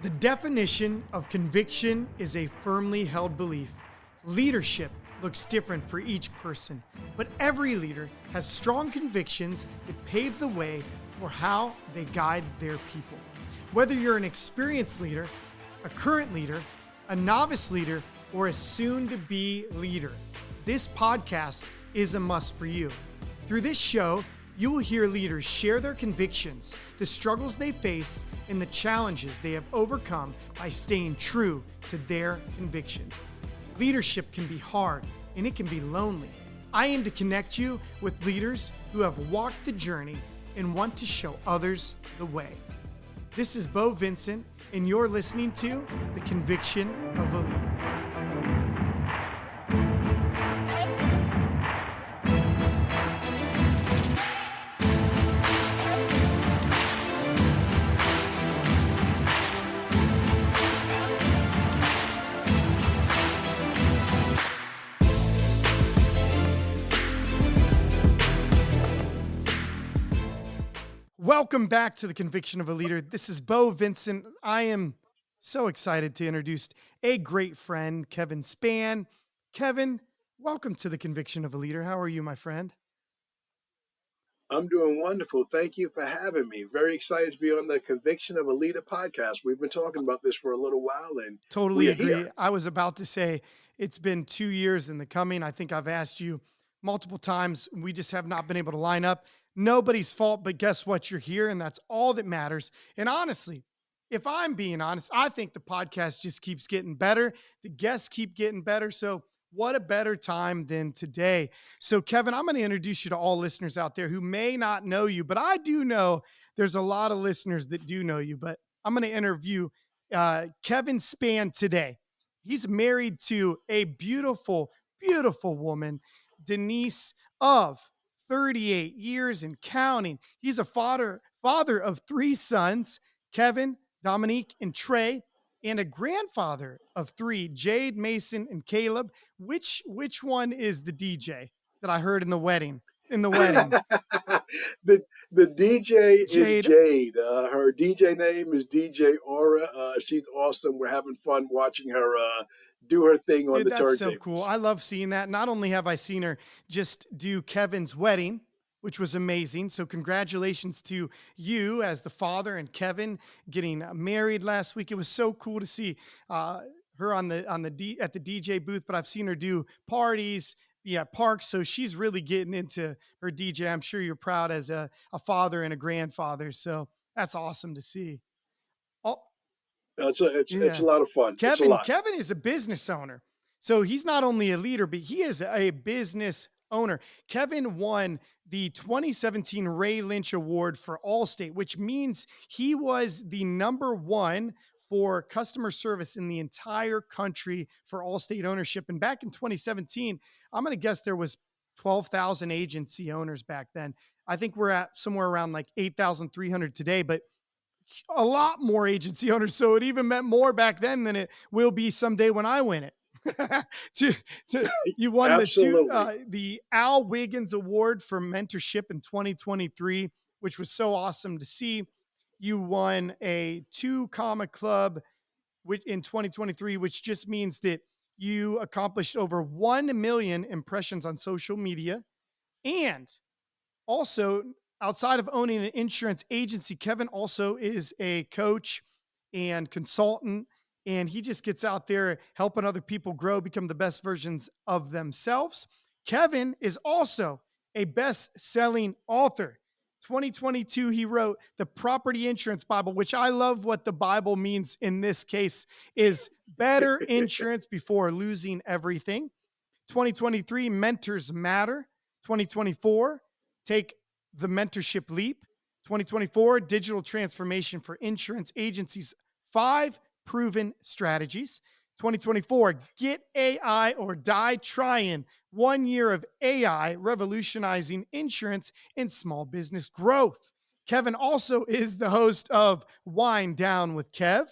The definition of conviction is a firmly held belief. Leadership looks different for each person, but every leader has strong convictions that pave the way for how they guide their people. Whether you're an experienced leader, a current leader, a novice leader, or a soon-to-be leader, this podcast is a must for you. Through this show, you will hear leaders share their convictions, the struggles they face, and the challenges they have overcome by staying true to their convictions. Leadership can be hard and it can be lonely. I aim to connect you with leaders who have walked the journey and want to show others the way. This is Beau Vincent, and you're listening to The Conviction of a Leader. Welcome back to The Conviction of a Leader. This is Beau Vincent. I am so excited to introduce a great friend, Kevin Spann. Kevin, welcome to The Conviction of a Leader. How are you, my friend? I'm doing wonderful. Thank you for having me. Very excited to be on the Conviction of a Leader podcast. We've been talking about this for a little while, and Totally we are agree. here. I was about to say it's been 2 years in the coming. I think I've asked you multiple times. We just have not been able to line up. Nobody's fault, but guess what? You're here, and that's all that matters. And honestly, if I'm being honest, I think the podcast just keeps getting better. The guests keep getting better. So, what a better time than today? So, Kevin, I'm going to introduce you to all listeners out there who may not know you, but I do know there's a lot of listeners that do know you. But I'm going to interview Kevin Spann today. He's married to a beautiful, beautiful woman, Denise, of 38 years and counting. He's a father of 3 sons, Kevin, Dominique, and Trey, and a grandfather of 3, Jade, Mason, and Caleb. Which one is the DJ that I heard in the wedding? the the DJ is Jade. Jade. Her DJ name is DJ Aura. She's awesome. We're having fun watching her do her thing on Dude, the that's so cool. turntables. I love seeing that. Not only have I seen her just do Kevin's wedding, which was amazing. So congratulations to you as the father and Kevin getting married last week. It was so cool to see her at the DJ booth, but I've seen her do parties, parks. So she's really getting into her DJ. I'm sure you're proud as a father and a grandfather. So that's awesome to see. Oh, It's a yeah. lot of fun. It's a Kevin lot. Kevin is a business owner. So he's not only a leader, but he is a business owner. Kevin won the 2017 Ray Lynch Award for Allstate, which means he was the number 1 for customer service in the entire country for Allstate ownership. And back in 2017, I'm going to guess there was 12,000 agency owners back then. I think we're at somewhere around like 8,300 today, but a lot more agency owners. So it even meant more back then than it will be someday when I win it. to, you won Absolutely. the Al Wiggins Award for mentorship in 2023, which was so awesome to see. You won a 2 comma club in 2023, which just means that you accomplished over 1 million impressions on social media. And also, outside of owning an insurance agency, Kevin also is a coach and consultant, and he just gets out there helping other people grow, become the best versions of themselves. Kevin is also a best-selling author. 2022, he wrote The Property Insurance Bible, which I love what the Bible means in this case is better insurance before losing everything. 2023, Mentors Matter. 2024, Take the Mentorship Leap. 2024, Digital Transformation for Insurance Agencies, 5 Proven Strategies. 2024, Get AI or Die Trying, 1 year of AI revolutionizing insurance and small business growth. Kevin also is the host of Wind Down with Kev.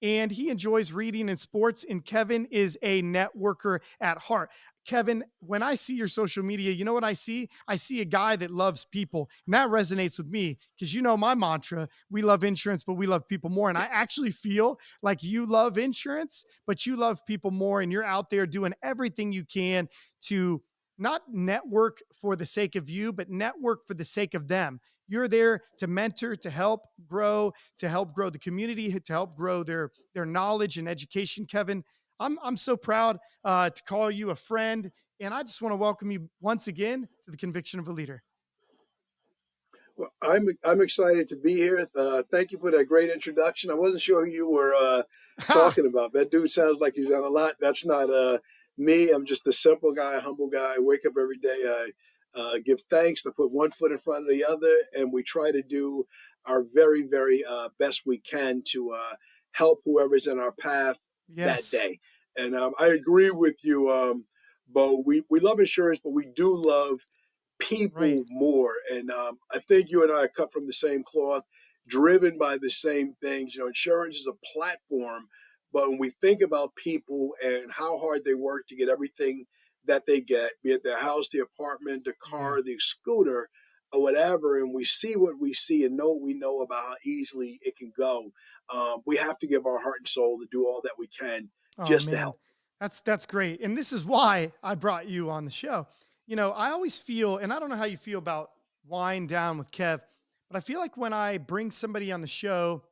and he enjoys reading and sports. And Kevin is a networker at heart. Kevin, when I see your social media, you know what I see? I see a guy that loves people. And that resonates with me because you know my mantra, we love insurance, but we love people more. And I actually feel like you love insurance, but you love people more. And you're out there doing everything you can to not network for the sake of you, but network for the sake of them. You're there to mentor, to help grow the community, to help grow their knowledge and education. Kevin, I'm so proud to call you a friend, and I just want to welcome you once again to the Conviction of a Leader. Well, I'm excited to be here. Thank you for that great introduction. I wasn't sure who you were Ha! talking about. That dude sounds like he's done a lot. That's not me. I'm just a simple guy, a humble guy. I wake up every day. I give thanks to put one foot in front of the other, and we try to do our very, very best we can to help whoever's in our path that Yes, day. And I agree with you, Bo. We love insurance, but we do love right. people more. And I think you and I are cut from the same cloth, driven by the same things. You know, insurance is a platform, but when we think about people and how hard they work to get everything that they get, be it their house, the apartment, the Yeah. car, the scooter, or whatever, and we see what we see and know what we know about how easily it can go, we have to give our heart and soul to do all that we can Oh just to man, help. that's great. And this is why I brought you on the show. You know, I always feel, and I don't know how you feel about wind down with Kev, but I feel like when I bring somebody on the show,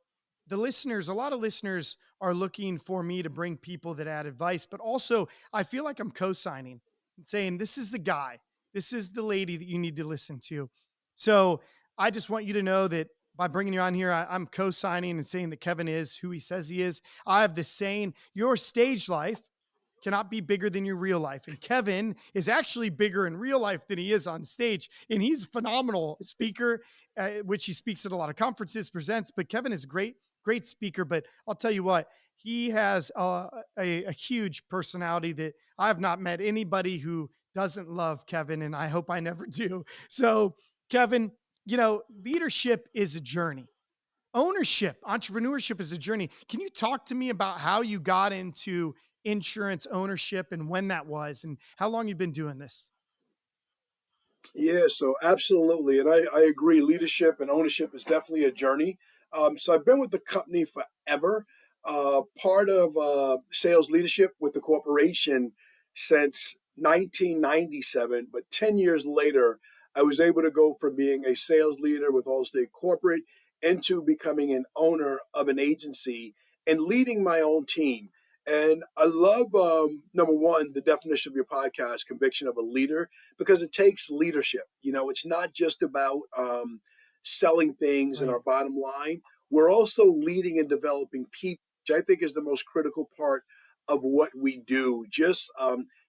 a lot of listeners are looking for me to bring people that add advice, but also I feel like I'm co-signing and saying, this is the guy, this is the lady that you need to listen to. So I just want you to know that by bringing you on here, I'm co-signing and saying that Kevin is who he says he is. I have this saying, your stage life cannot be bigger than your real life. And Kevin is actually bigger in real life than he is on stage. And he's a phenomenal speaker, which he speaks at a lot of conferences, presents. But Kevin is a great speaker. But I'll tell you what, he has a huge personality that I've not met anybody who doesn't love Kevin. And I hope I never do. So, Kevin, you know, leadership is a journey. Ownership, entrepreneurship is a journey. Can you talk to me about how you got into insurance ownership and when that was and how long you've been doing this? Yeah, so absolutely. And I agree. Leadership and ownership is definitely a journey. So I've been with the company forever, part of sales leadership with the corporation since 1997. But 10 years later, I was able to go from being a sales leader with Allstate Corporate into becoming an owner of an agency and leading my own team. And I love, number one, the definition of your podcast, Conviction of a Leader, because it takes leadership. You know, it's not just about selling things and Right, our bottom line. We're also leading and developing people, which I think is the most critical part of what we do. Just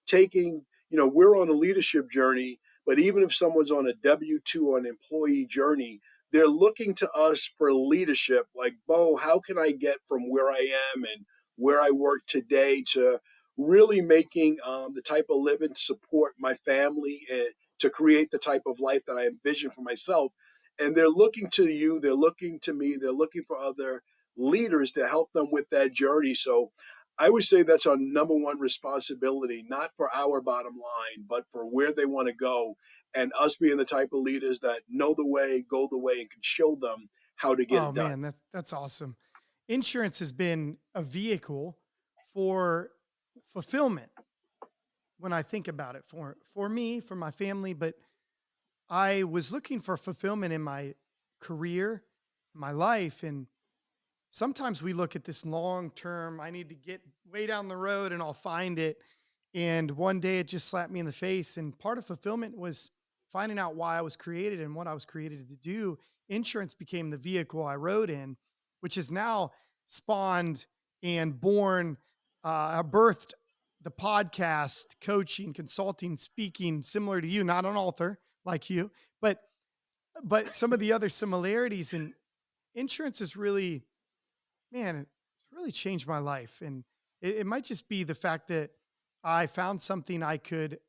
taking, you know, we're on a leadership journey, but even if someone's on a W 2 or an employee journey, they're looking to us for leadership. Like, Bo, how can I get from where I am and where I work today to really making the type of living to support my family and to create the type of life that I envision for myself. And they're looking to you, they're looking to me, they're looking for other leaders to help them with that journey. So I would say that's our number one responsibility, not for our bottom line, but for where they want to go. And us being the type of leaders that know the way, go the way, and can show them how to get oh it done. man, that's awesome. Insurance has been a vehicle for fulfillment when I think about it, for me, for my family. But I was looking for fulfillment in my career, my life. And sometimes we look at this long term, I need to get way down the road and I'll find it. And one day it just slapped me in the face. And part of fulfillment was finding out why I was created and what I was created to do. Insurance became the vehicle I rode in, which has now spawned and birthed the podcast, coaching, consulting, speaking, similar to you, not an author like you, but some of the other similarities. And insurance is really, man, it's really changed my life. And it might just be the fact that I found something I could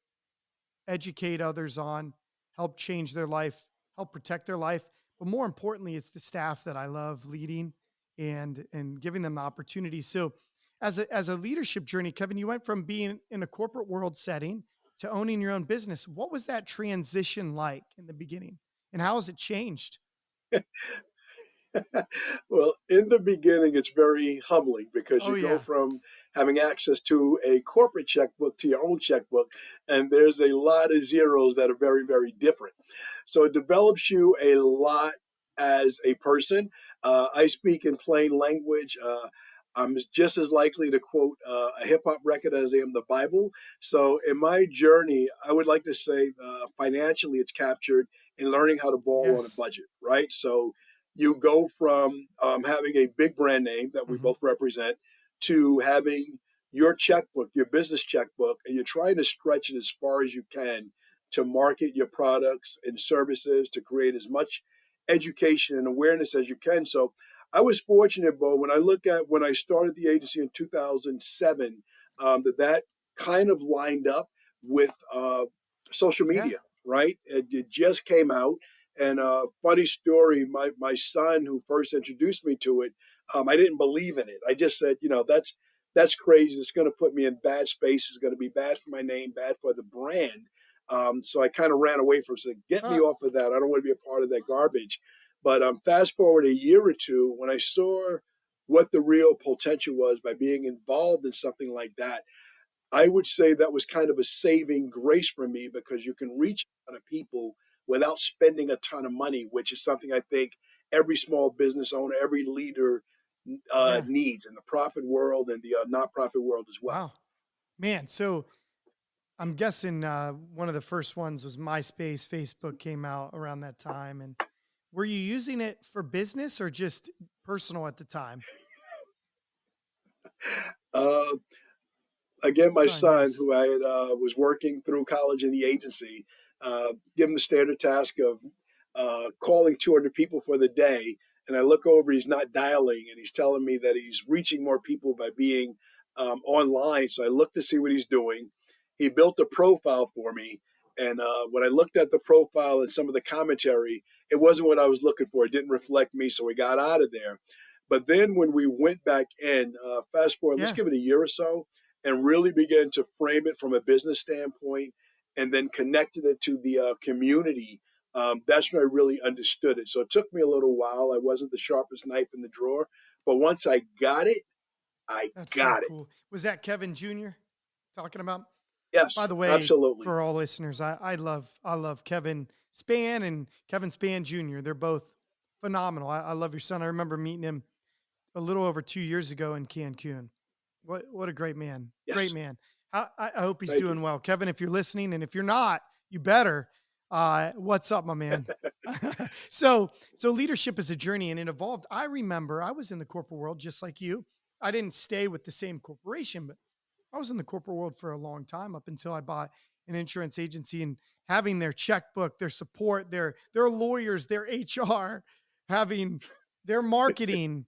educate others on, help change their life, help protect their life. But more importantly, it's the staff that I love leading. and giving them the opportunity. So as a leadership journey, Kevin, you went from being in a corporate world setting to owning your own business. What was that transition like in the beginning? And how has it changed? Well, in the beginning, it's very humbling because Oh you go yeah. from having access to a corporate checkbook to your own checkbook, and there's a lot of zeros that are very, very different. So it develops you a lot as a person. I speak in plain language. I'm just as likely to quote a hip hop record as I am the Bible. So in my journey, I would like to say financially, it's captured in learning how to ball on a Yes. budget, right? So you go from having a big brand name that we Hmm. both represent to having your checkbook, your business checkbook, and you're trying to stretch it as far as you can to market your products and services, to create as much education and awareness as you can. So I was fortunate, Bo, when I look at when I started the agency in 2007, that kind of lined up with social Yeah. media, right? It just came out. And funny story, my son who first introduced me to it, I didn't believe in it. I just said, that's crazy. It's going to put me in bad space. It's going to be bad for my name, bad for the brand. So I kind of ran away from it. Said, get me Uh, off of that. I don't want to be a part of that garbage. But fast forward a year or two, when I saw what the real potential was by being involved in something like that, I would say that was kind of a saving grace for me because you can reach a lot of people without spending a ton of money, which is something I think every small business owner, every leader yeah. needs in the profit world and the not profit world as well. Wow. Man, so I'm guessing one of the first ones was MySpace. Facebook came out around that time. And were you using it for business or just personal at the time? Uh, Again, my Fun, son, yes. who I had, was working through college in the agency, give him the standard task of calling 200 people for the day. And I look over, he's not dialing, and he's telling me that he's reaching more people by being online. So I look to see what he's doing. He built a profile for me. And when I looked at the profile and some of the commentary, it wasn't what I was looking for. It didn't reflect me. So we got out of there. But then when we went back in, fast forward, let's Yeah, give it a year or so, and really began to frame it from a business standpoint and then connected it to the community, that's when I really understood it. So it took me a little while. I wasn't the sharpest knife in the drawer, but once I got it, I that's so got it. cool. Was that Kevin Jr. talking about? By Yes, the way, absolutely. for all listeners, I love Kevin Spann and Kevin Spann Jr. They're both phenomenal. I love your son. I remember meeting him a little over 2 years ago in Cancun. What a great man. Great Yes. man. I hope he's Thank you. doing well. Kevin, if you're listening, and if you're not, you better. What's up, my man? So leadership is a journey and it evolved. I remember I was in the corporate world just like you. I didn't stay with the same corporation, but I was in the corporate world for a long time up until I bought an insurance agency and having their checkbook, their support, their lawyers, their HR, having their marketing,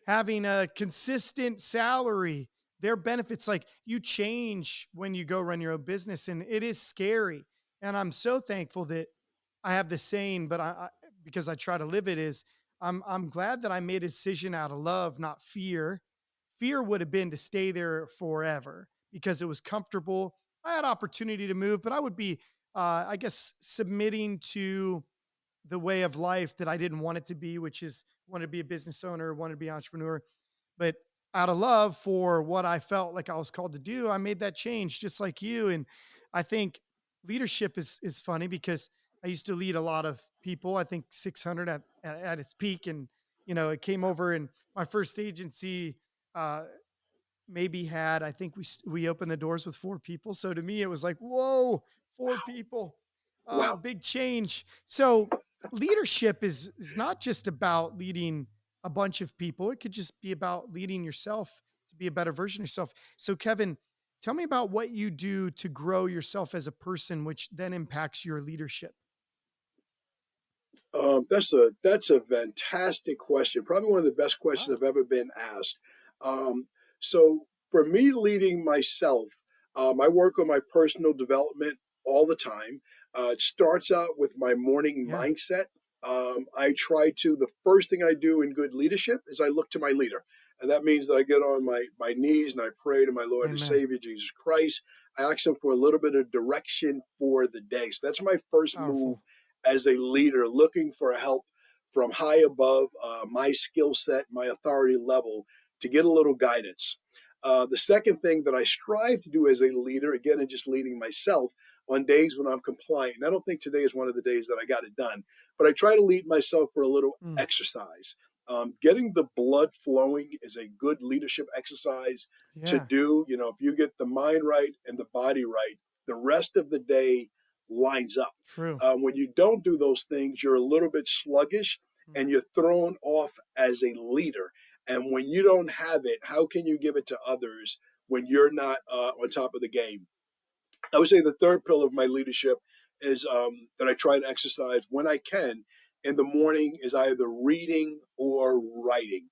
having a consistent salary, their benefits. Like you change when you go run your own business, and it is scary. And I'm so thankful that I have this saying, but because I try to live it is I'm glad that I made a decision out of love, not fear. Fear would have been to stay there forever because it was comfortable. I had opportunity to move, but I would be, I guess, submitting to the way of life that I didn't want it to be, which is want to be a business owner, want to be an entrepreneur. But out of love for what I felt like I was called to do, I made that change just like you. And I think leadership is funny because I used to lead a lot of people. I think 600 at its peak, and it came over in my first agency. Uh, Maybe had I think we opened the doors with 4 people. So to me, it was like, whoa, 4 people, Wow. big change. So leadership is not just about leading a bunch of people. It could just be about leading yourself to be a better version of yourself. So Kevin, tell me about what you do to grow yourself as a person, which then impacts your leadership. That's a fantastic question. Probably one of the best questions Wow. I've ever been asked. So for me, leading myself, I work on my personal development all the time. It starts out with my morning Yeah. mindset. I try to, the first thing I do in good leadership is I look to my leader. And that means that I get on my knees and I pray to my Lord and Amen. Savior, Jesus Christ. I ask him for a little bit of direction for the day. So that's my first move Powerful. as a leader, looking for help from high above my skill set, my authority level, to get a little guidance. The second thing that I strive to do as a leader, again, in just leading myself on days when I'm compliant, and I don't think today is one of the days that I got it done, but I try to lead myself for a little Mm. exercise. Getting the blood flowing is a good leadership exercise to Yeah, do. You know, if you get the mind right and the body right, the rest of the day lines up. true. When you don't do those things, you're a little bit sluggish Mm. and you're thrown off as a leader. And when you don't have it, how can you give it to others when you're not on top of the game? I would say the third pillar of my leadership is that I try to exercise when I can in the morning is either reading or writing.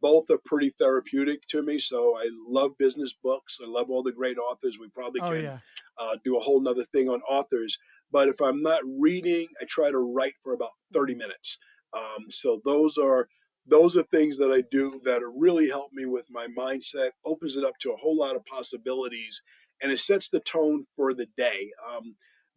Both are pretty therapeutic to me. So I love business books. I love all the great authors. We probably Oh can yeah. do a whole nother thing on authors. But if I'm not reading, I try to write for about 30 Mm. minutes. So those are things that I do that really help me with my mindset, opens it up to a whole lot of possibilities, and it sets the tone for the day.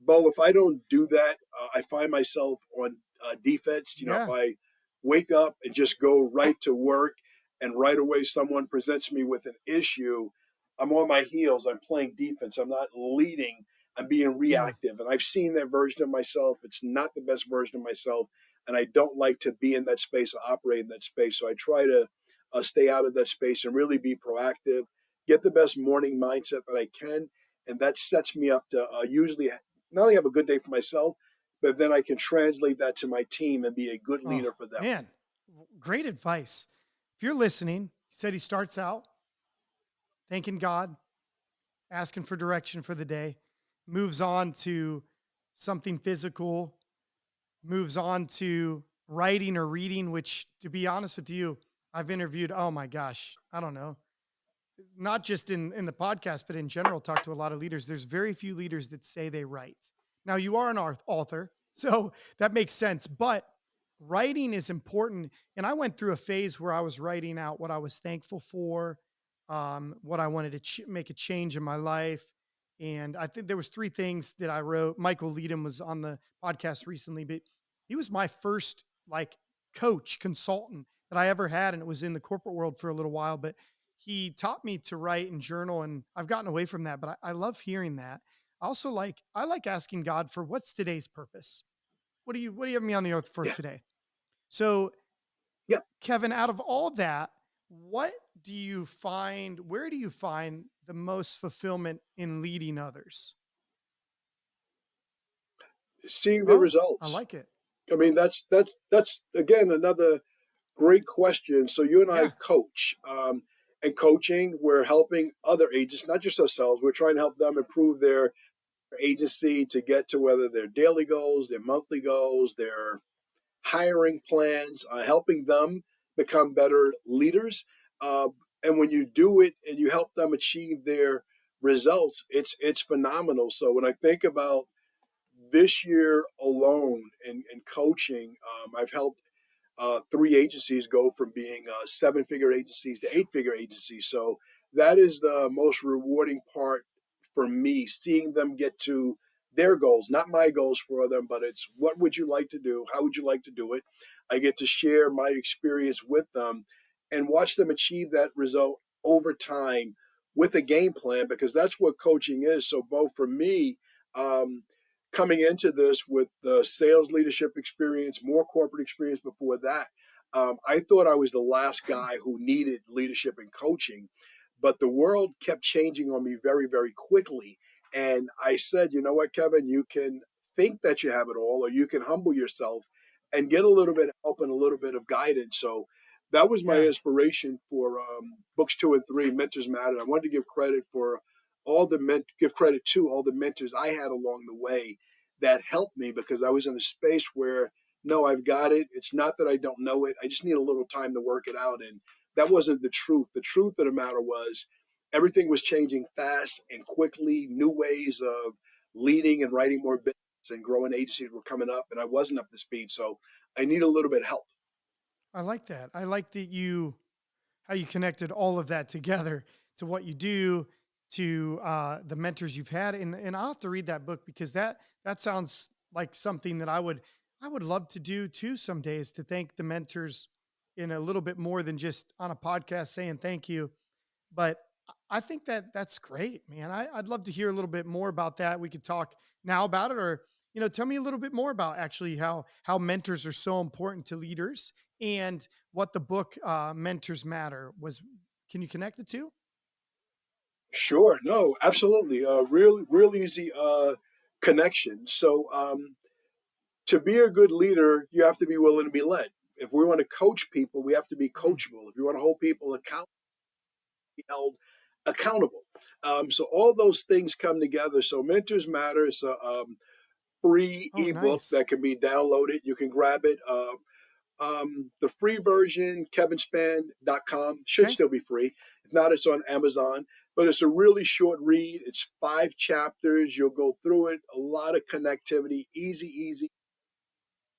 Beau, if I don't do that, I find myself on defense. You know, if Yeah. I wake up and just go right to work and right away someone presents me with an issue, I'm on my heels. I'm playing defense. I'm not leading. I'm being Mm. reactive. And I've seen that version of myself. It's not the best version of myself. And I don't like to be in that space or operate in that space. So I try to stay out of that space and really be proactive, get the best morning mindset that I can. And that sets me up to usually not only have a good day for myself, but then I can translate that to my team and be a good Oh leader for them. man, great advice. If you're listening, he said he starts out thanking God, asking for direction for the day, moves on to something physical, moves on to writing or reading, which, to be honest with you, I've interviewed, oh my gosh, I don't know, not just in the podcast, but in general, talk to a lot of leaders. There's very few leaders that say they write. Now, you are an author, so that makes sense. But writing is important. And I went through a phase where I was writing out what I was thankful for, what I wanted to make a change in my life. And I think there was three things that I wrote. Michael Leadham was on the podcast recently, but he was my first like coach consultant that I ever had, and it was in the corporate world for a little while. But he taught me to write and journal, and I've gotten away from that, but I love hearing that. I like asking God for what's today's purpose. What do you have me on the earth for Yeah. today? So, Yeah. Kevin, out of all that, what do you find? Where do you find the most fulfillment in leading others? Seeing the Oh, I results. like it. I mean, that's again another great question. So you and I Yeah. coach, and coaching, we're helping other agents, not just ourselves. We're trying to help them improve their agency to get to whether their daily goals, their monthly goals, their hiring plans, helping them become better leaders. Uh, and when you do it and you help them achieve their results, it's phenomenal. So when I think about this year alone in coaching, I've helped three agencies go from being seven-figure agencies to eight-figure agencies. So that is the most rewarding part for me, seeing them get to their goals, not my goals for them, but it's what would you like to do? How would you like to do it? I get to share my experience with them and watch them achieve that result over time with a game plan, because that's what coaching is. So both for me, um, coming into this with the sales leadership experience, more corporate experience before that, I thought I was the last guy who needed leadership and coaching. But the world kept changing on me very, very quickly. And I said, you know what, Kevin, you can think that you have it all, or you can humble yourself and get a little bit of help and a little bit of guidance. So that was my Yeah. inspiration for books 2 and 3, Mentors Matter. I wanted to give credit for give credit to all the mentors I had along the way that helped me, because I was in a space where no, I've got it. It's not that I don't know it. I just need a little time to work it out. And that wasn't the truth. The truth of the matter was everything was changing fast and quickly. New ways of leading and writing more business and growing agencies were coming up, and I wasn't up to speed. So I need a little bit of help. I like that. I like that you how you connected all of that together to what you do, to the mentors you've had, and I'll have to read that book because that sounds like something that I would love to do too some days, to thank the mentors in a little bit more than just on a podcast saying thank you. But I think that that's great, man. I'd love to hear a little bit more about that. We could talk now about it, or tell me a little bit more about actually how mentors are so important to leaders, and what the book Mentors Matter was. Can you connect the two? Sure, no, absolutely. Real easy connection. So, to be a good leader, you have to be willing to be led. If we want to coach people, we have to be Mm. coachable. If you want to hold people be held accountable. So all those things come together. So Mentors Matter is a free Oh, ebook nice. that can be downloaded. You can grab it. The free version, kevinspann.com, should Okay. still be free. If not, it's on Amazon. But it's a really short read. It's 5 chapters. You'll go through it. A lot of connectivity, easy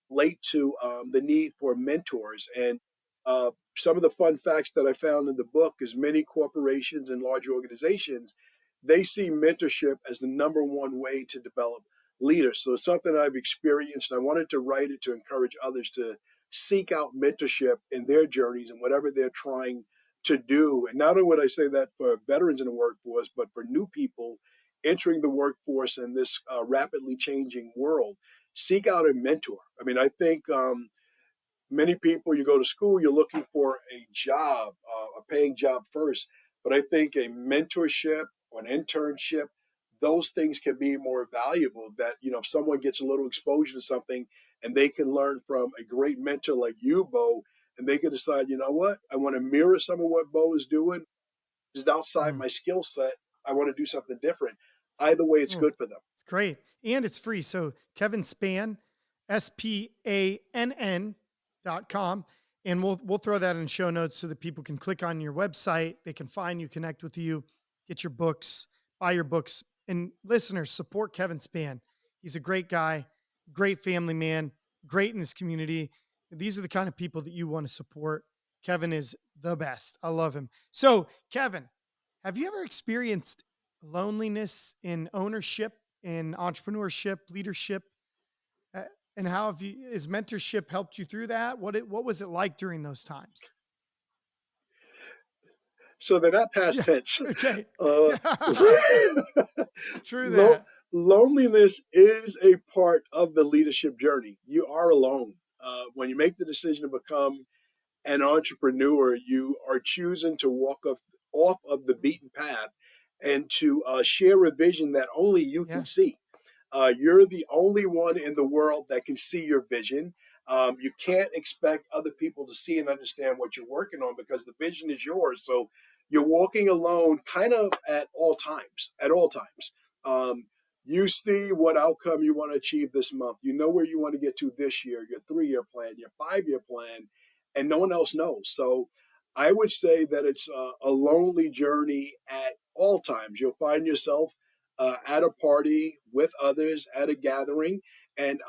late to the need for mentors. And some of the fun facts that I found in the book is many corporations and large organizations, they see mentorship as the number one way to develop leaders. So it's something I've experienced, and I wanted to write it to encourage others to seek out mentorship in their journeys and whatever they're trying to do. And not only would I say that for veterans in the workforce, but for new people entering the workforce in this rapidly changing world, seek out a mentor. I mean, I think many people, you go to school, you're looking for a job, a paying job first. But I think a mentorship or an internship, those things can be more valuable. That, if someone gets a little exposure to something and they can learn from a great mentor like you, Beau, and they can decide, you know what, I want to mirror some of what Beau is doing. This is outside Mm. my skill set. I want to do something different. Either way, it's Oh, good for them. it's great. And it's free. So Kevin Spann, SPANN.com. And we'll throw that in show notes so that people can click on your website. They can find you, connect with you, get your books, buy your books. And listeners, support Kevin Spann. He's a great guy, great family man, great in this community. These are the kind of people that you want to support. Kevin is the best. I love him. So, Kevin, have you ever experienced loneliness in ownership, in entrepreneurship, leadership? Uh, and how have you, has mentorship helped you through that? What was it like during those times? So they're not past Yeah. tense. Okay. Uh, Yeah. True lo- that. loneliness is a part of the leadership journey. You are alone. When you make the decision to become an entrepreneur, you are choosing to off of the Mm. beaten path and to share a vision that only you can Yeah. see. You're the only one in the world that can see your vision. You can't expect other people to see and understand what you're working on because the vision is yours. So you're walking alone kind of at all times, Um, you see what outcome you want to achieve this month. You know where you want to get to this year, your 3 year plan, your 5 year plan, and no one else knows. So I would say that it's a lonely journey at all times. You'll find yourself at a party with others at a gathering, and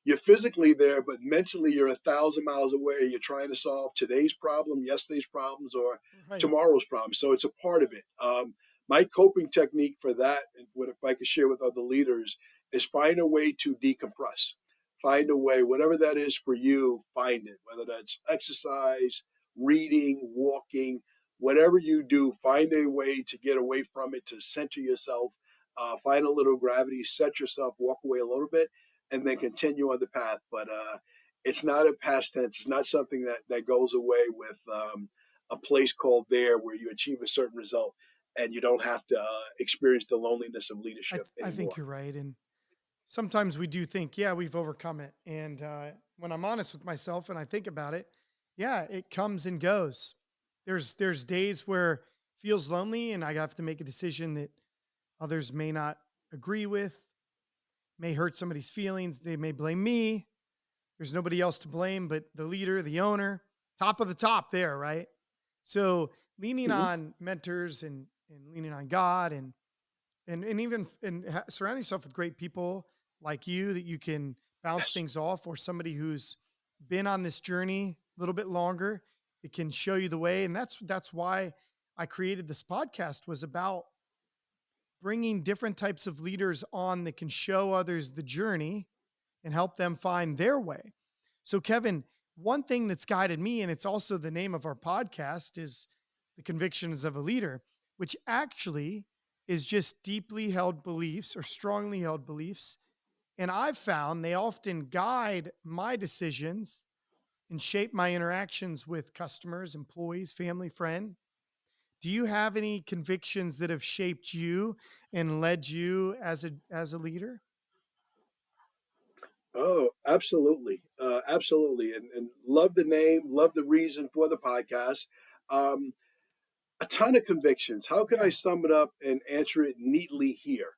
you're physically there, but mentally you're 1,000 miles away. You're trying to solve today's problem, yesterday's problems, or Right. tomorrow's problem. So it's a part of it. My coping technique for that, and what if I could share with other leaders, is find a way to decompress. Find a way, whatever that is for you, find it. Whether that's exercise, reading, walking, whatever you do, find a way to get away from it, to center yourself, find a little gravity, set yourself, walk away a little bit, and then continue on the path. But it's not a past tense. It's not something that goes away with a place called there where you achieve a certain result and you don't have to experience the loneliness of leadership I think anymore. you're right. And sometimes we do think, yeah, we've overcome it. And when I'm honest with myself and I think about it, yeah, it comes and goes. There's days where it feels lonely and I have to make a decision that others may not agree with, may hurt somebody's feelings. They may blame me. There's nobody else to blame but the leader, the owner, top of the top there, right? So leaning Mhm. on mentors and leaning on God and even surround yourself with great people like you that you can bounce Yes. things off, or somebody who's been on this journey a little bit longer, it can show you the way. And that's why I created this podcast, was about bringing different types of leaders on that can show others the journey and help them find their way. So, Kevin, one thing that's guided me, and it's also the name of our podcast, is The Convictions of a Leader, which actually is just deeply held beliefs or strongly held beliefs. And I've found they often guide my decisions and shape my interactions with customers, employees, family, friends. Do you have any convictions that have shaped you and led you as a leader? Oh, absolutely, absolutely, and love the name, love the reason for the podcast. Um, a ton of convictions. How can I Yeah. sum it up and answer it neatly here?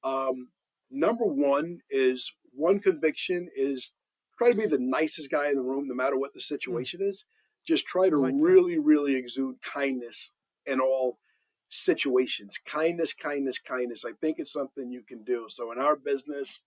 Um, Number one is, one conviction is, try to be the nicest guy in the room, no matter what the Mm, situation is. Just try I to like that. really, really exude kindness in all situations. Kindness, kindness, kindness. I think it's something you can do. So in our business,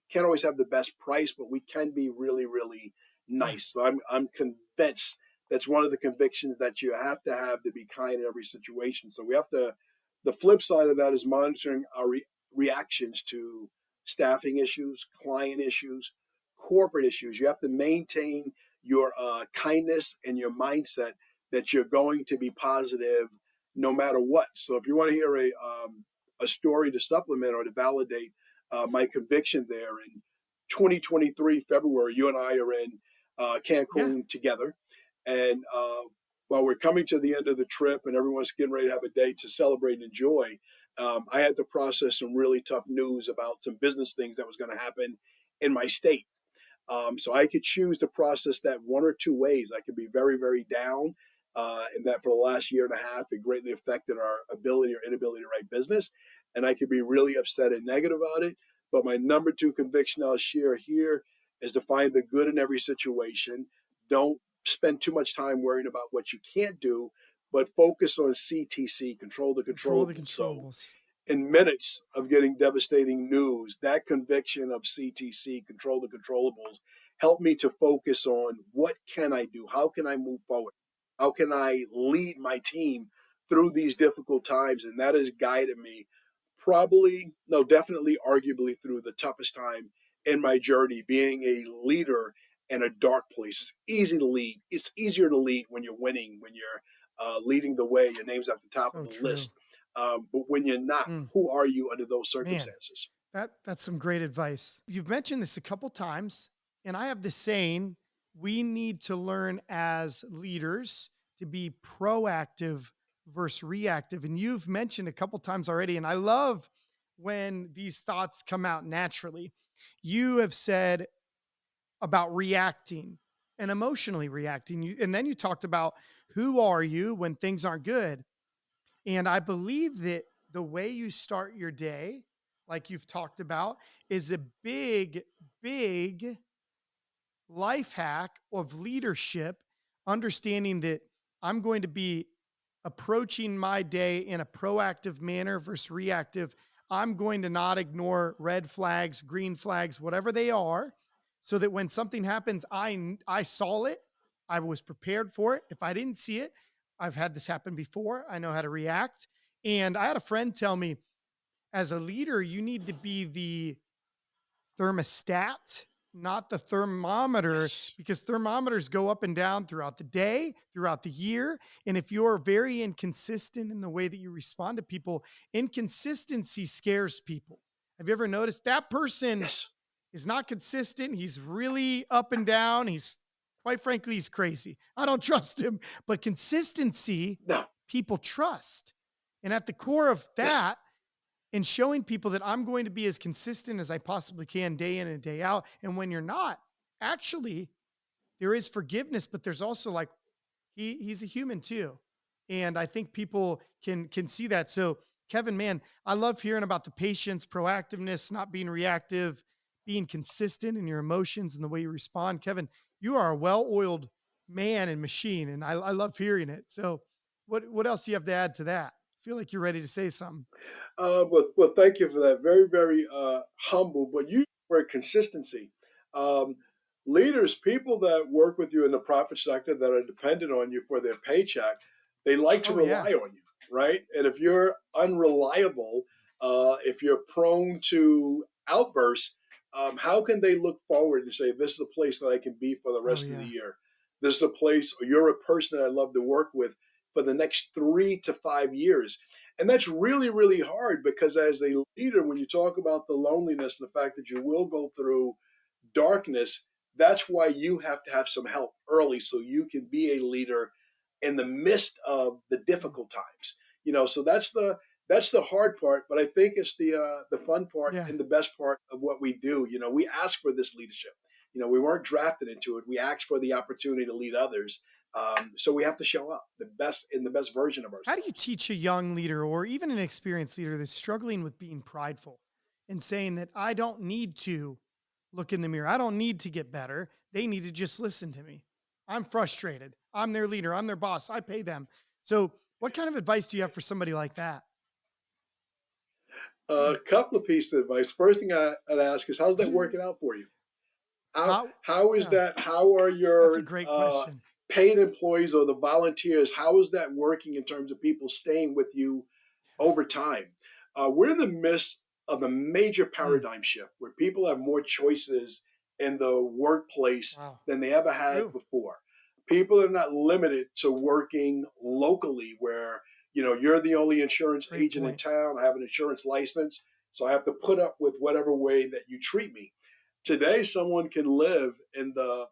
can't always have the best price, but we can be really, really Yeah. nice. So I'm convinced that's one of the convictions that you have to be kind in every situation. So we have to. The flip side of that is monitoring our reactions to staffing issues, client issues, corporate issues. You have to maintain your kindness and your mindset that you're going to be positive no matter what. So if you want to hear a story to supplement or to validate my conviction there. In 2023 February, you and I are in Yeah. Cancun together, and while we're coming to the end of the trip and everyone's getting ready to have a day to celebrate and enjoy, I had to process some really tough news about some business things that was going to happen in my state. So I could choose to process that one or two ways. I could be very, very down, and that for the last year and a half, it greatly affected our ability or inability to write business. And I could be really upset and negative about it. But my number two conviction I'll share here is to find the good in every situation. Don't spend too much time worrying about what you can't do, but focus on CTC, control the Control the controllables. So controllables. in minutes of getting devastating news, that conviction of CTC, control the controllables, helped me to focus on what can I do? How can I move forward? How can I lead my team through these difficult times? And that has guided me probably, no, definitely, arguably through the toughest time in my journey, being a leader in a dark place. It's easy to lead. It's easier to lead when you're winning, when you're leading the way, your name's at the top of So the true. list. But when you're not, Mm, who are you under those man, circumstances? that's some great advice. You've mentioned this a couple times, and I have this saying: we need to learn as leaders to be proactive versus reactive. And you've mentioned a couple times already, and I love when these thoughts come out naturally. You have said about reacting and emotionally reacting. And then you talked about who are you when things aren't good. And I believe that the way you start your day, like you've talked about, is a big, big life hack of leadership, understanding that I'm going to be approaching my day in a proactive manner versus reactive. I'm going to not ignore red flags, green flags, whatever they are, so that when something happens, I saw it, I was prepared for it. If I didn't see it, I've had this happen before. I know how to react. And I had a friend tell me, as a leader, you need to be the thermostat, not the thermometer, Yes. because thermometers go up and down throughout the day, throughout the year. And if you're very inconsistent in the way that you respond to people, inconsistency scares people. Have you ever noticed that person Yes. is not consistent? He's really up and down. He's, quite frankly, he's crazy. I don't trust him. But consistency, No. people trust. And at the core of Yes. that, and showing people that I'm going to be as consistent as I possibly can day in and day out. And when you're not, actually, there is forgiveness, but there's also like he's a human too. And I think people can see that. So Kevin, man, I love hearing about the patience, proactiveness, not being reactive, being consistent in your emotions and the way you respond. Kevin, you are a well-oiled man and machine, and I love hearing it. So what else do you have to add to that? I feel like you're ready to say something. Well, thank you for that. Very, very humble, but you were consistency. Um, leaders, people that work with you in the profit sector that are dependent on you for their paycheck, they like to Oh yeah. rely on you, right? And if you're unreliable, if you're prone to outbursts, how can they look forward and say, this is a place that I can be for the Oh rest of the yeah. year? This is a place, or you're a person that I love to work with for the next 3 to 5 years. And that's really, really hard because as a leader, when you talk about the loneliness and the fact that you will go through darkness, that's why you have to have some help early so you can be a leader in the midst of the Mm. difficult times. So that's the hard part, but I think it's the fun part Yeah. and the best part of what we do. We ask for this leadership. We weren't drafted into it. We asked for the opportunity to lead others. So we have to show up the best version of How do you ourselves. teach a young leader or even an experienced leader that's struggling with being prideful and saying that I don't need to look in the mirror? I don't need to get better. They need to just listen to me. I'm frustrated. I'm their leader. I'm their boss. I pay them. So, what kind of advice do you have for somebody like that? A couple of pieces of advice. First thing I'd ask is, how's that working out for you? How How? how is Yeah, that? How are that's a your great question. paid employees or the volunteers? How is that working in terms of people staying with you over time? We're in the midst of a major Mm, paradigm shift where people have more choices in the workplace wow. than they ever had True. before. People are not limited to working locally where you're the only insurance Great agent in point. town. I have an insurance license, so I have to put up with whatever way that you treat me. Today, someone can live in the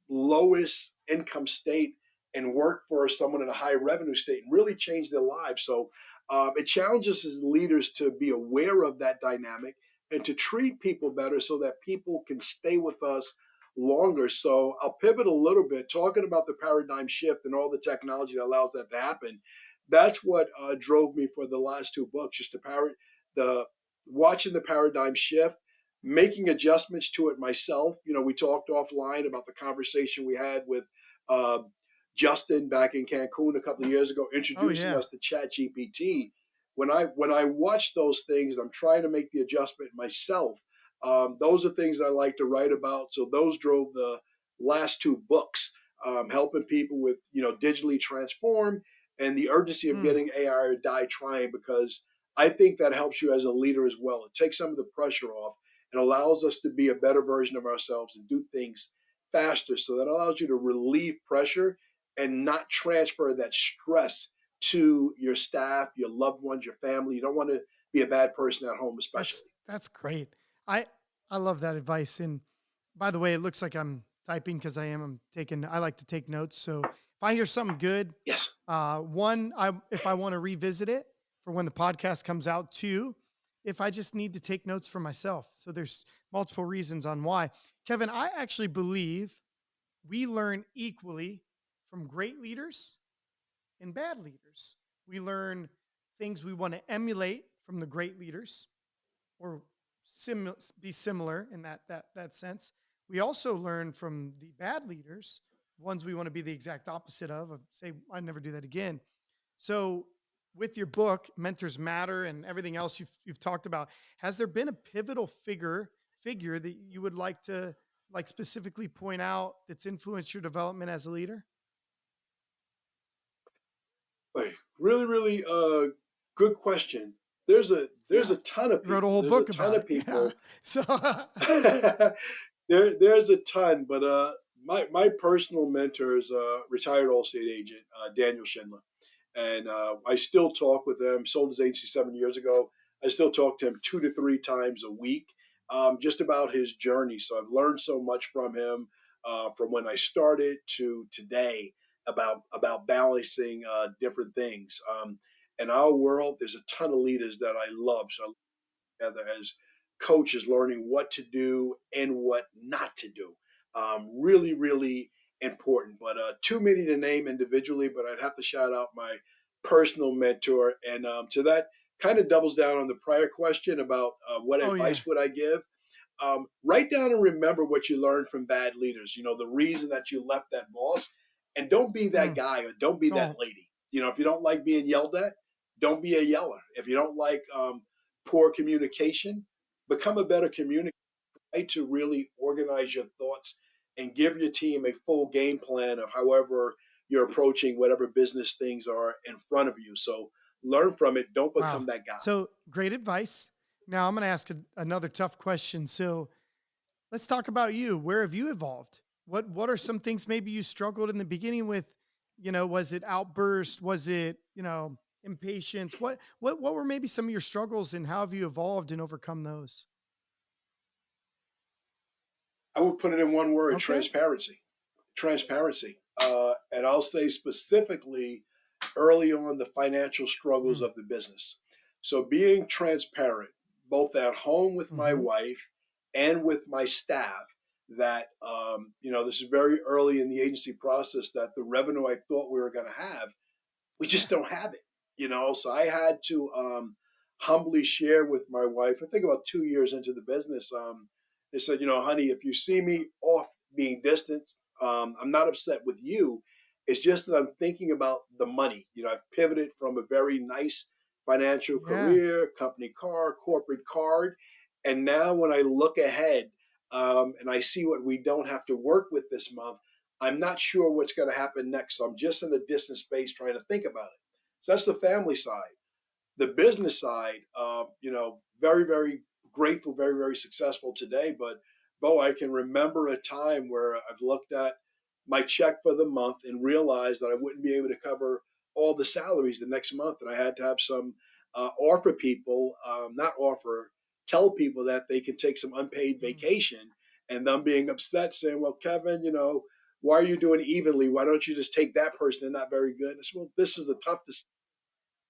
lowest income state and work for someone in a high revenue state and really change their lives. So it challenges us as leaders to be aware of that dynamic and to treat people better so that people can stay with us longer. So I'll pivot a little bit, talking about the paradigm shift and all the technology that allows that to happen. That's what drove me for the last two books, just the watching the paradigm shift, making adjustments to it myself. We talked offline about the conversation we had with uh, Justin back in Cancun a couple of years ago, Oh introducing yeah. us to Chat GPT. When I watch those things, I'm trying to make the adjustment myself. Those are things I like to write about. So those drove the last two books, helping people with digitally transform and the urgency of Mm, getting AI or die trying, because I think that helps you as a leader as well. It takes some of the pressure off and allows us to be a better version of ourselves and do things faster. So that allows you to relieve pressure and not transfer that stress to your staff, your loved ones, your family. You don't want to be a bad person at home, especially. that's great. I I love that advice. And by the way, it looks like I'm typing because I am. I'm taking. I like to take notes. So if I hear something good, Yes. one, I if I want to revisit it for when the podcast comes out. Two, if I just need to take notes for myself. So there's multiple reasons on why. Kevin, I actually believe we learn equally from great leaders and bad leaders. We learn things we want to emulate from the great leaders or be similar in that sense. We also learn from the bad leaders, ones we want to be the exact opposite of say, I never do that again. So, with your book, Mentors Matter, and everything else you've talked about, has there been a pivotal figure that you would like to like specifically point out that's influenced your development as a leader? Wait, really, really good question. There's Yeah, a ton of you wrote a people. whole There's a book ton about of it. Yeah. people. So, There's a ton, but my personal mentor is a retired Allstate agent, Daniel Schindler, and I still talk with him. Sold his agency 7 years ago. I still talk to him 2 to 3 times a week, just about his journey. So I've learned so much from him, from when I started to today, about balancing different things. In our world, there's a ton of leaders that I love. So together as coaches, learning what to do and what not to do. Really, really important. But too many to name individually, but I'd have to shout out my personal mentor. And to that kind of doubles down on the prior question about what oh yeah. advice would I give. Write down and remember what you learned from bad leaders. The reason that you left that boss, and don't be that Mm, guy or don't be that don't. lady. If you don't like being yelled at, don't be a yeller. If you don't like poor communication, become a better communicator. Try to really organize your thoughts and give your team a full game plan of however you're approaching whatever business things are in front of you. So learn from it. Don't become Wow. that guy. So great advice. Now I'm going to ask another tough question. So let's talk about you. Where have you evolved? What are some things maybe you struggled in the beginning with? Was it outburst? Was it, impatience? What were maybe some of your struggles and how have you evolved and overcome those? I would put it in one word: Okay. transparency. Transparency. And I'll say specifically early on the financial struggles Mm. of the business. So being transparent, both at home with my Hmm. wife and with my staff, that this is very early in the agency process, that the revenue I thought we were going to have, we just Yeah. don't have it, So I had to humbly share with my wife. I think about 2 years into the business, they said, honey, if you see me off being distant, I'm not upset with you. It's just that I'm thinking about the money. I've pivoted from a very nice financial Yeah. career, company car, corporate card, and now when I look ahead, and I see what we don't have to work with this month, I'm not sure what's going to happen next. So I'm just in a distant space trying to think about it. So that's the family side. The business side, very, very grateful, very, very successful today. But Bo, I can remember a time where I've looked at my check for the month and realized that I wouldn't be able to cover all the salaries the next month. And I had to have some offer people, not offer, tell people that they can take some unpaid Mm. vacation. And them being upset, saying, well, Kevin, why are you doing evenly? Why don't you just take that person? They're not very good. And I said, well, this is a tough